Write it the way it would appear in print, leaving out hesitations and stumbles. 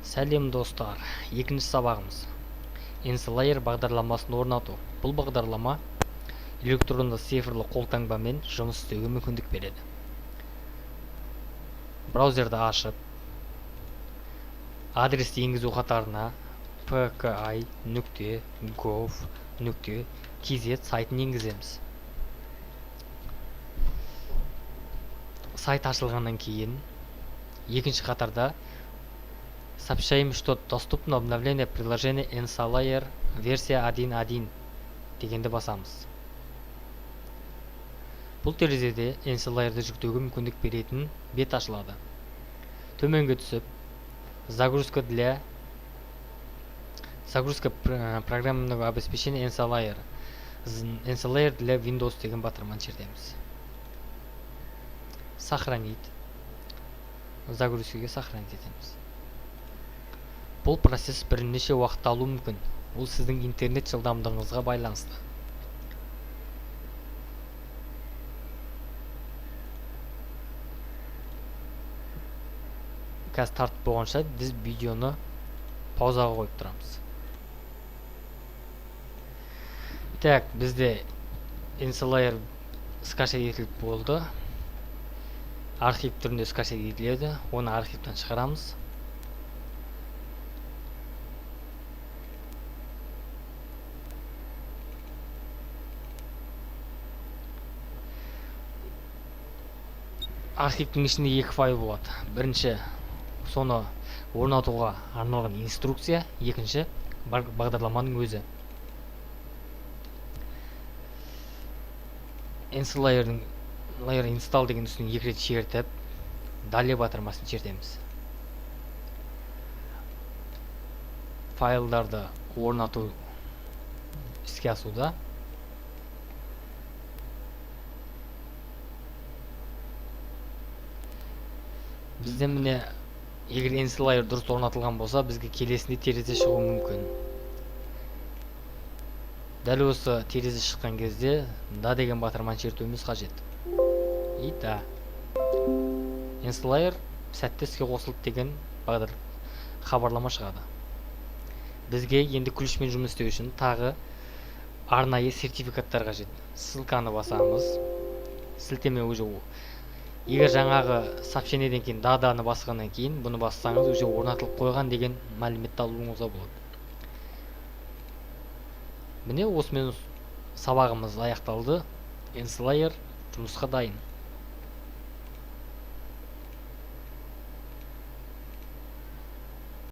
Сәлем достар, екінші сабағымыз. Enslayer бағдарламасын орнату. Бұл бағдарлама электронды цифрлы қолтаңбамен жұмыс істеуге мүмкіндік береді. Браузерді ашып, адресті енгізу қатарына pki.gov.kz сайтын енгіземіз. Сайт ашылғаннан кейін екінші қатарда сообщаем, что доступно обновление приложения Enslayer версия 1.1 дегенді басамыз. Бұл терезеде Enslayer'ды жүктеуге мүмкіндік беретін бет ашылады. Төменге түсіп, загрузка программного обеспечения Enslayer для Windows деген батырманы чертеміз. Сохранить. Загрузкаға сохранить етеміз. Бұл процесс бірнеше уақыт алуы мүмкін. Ол сіздің интернет жылдамдығыңызға байланысты. Қазір тартып болғанша біз видеоны паузаға қойып тұрамыз. Так, бізде Enslayer скачать етіліп болды. Архив түрінде скачать етіледі. Оны архивтан шығарамыз. Архивтің ішінде екі файл болады. Бірінші, соны орнатуға арналған инструкция, екінші бағдарламаның өзі. Enslayer install деген үстіне екі рет чертіп, далее батырмасын чертеміз. Файлдарды орнату іске асуда. Бізде міне, егер Enslayer дұрыс орнатылған болса, бізге келесінде терезе шығуы мүмкін. Дәл осы терезе шыққан кезде да деген батырманы чертуіміз қажет. И да. Enslayer сәтті іске қосылды деген хабарлама шығады. Бізге енді ключмен жұмыс істеу үшін тағы арнайы сертификаттар қажет. Ссылканы басамыз. Сілтеме уже егер жаңағы сообщениеден кейін даданы басқаннан кейін бұны бассаңыз уже орнатылып қойған деген мәліметті алуыңызға болады. Міне осымен сабағымыз аяқталды. Enslayer жұмысқа дайын.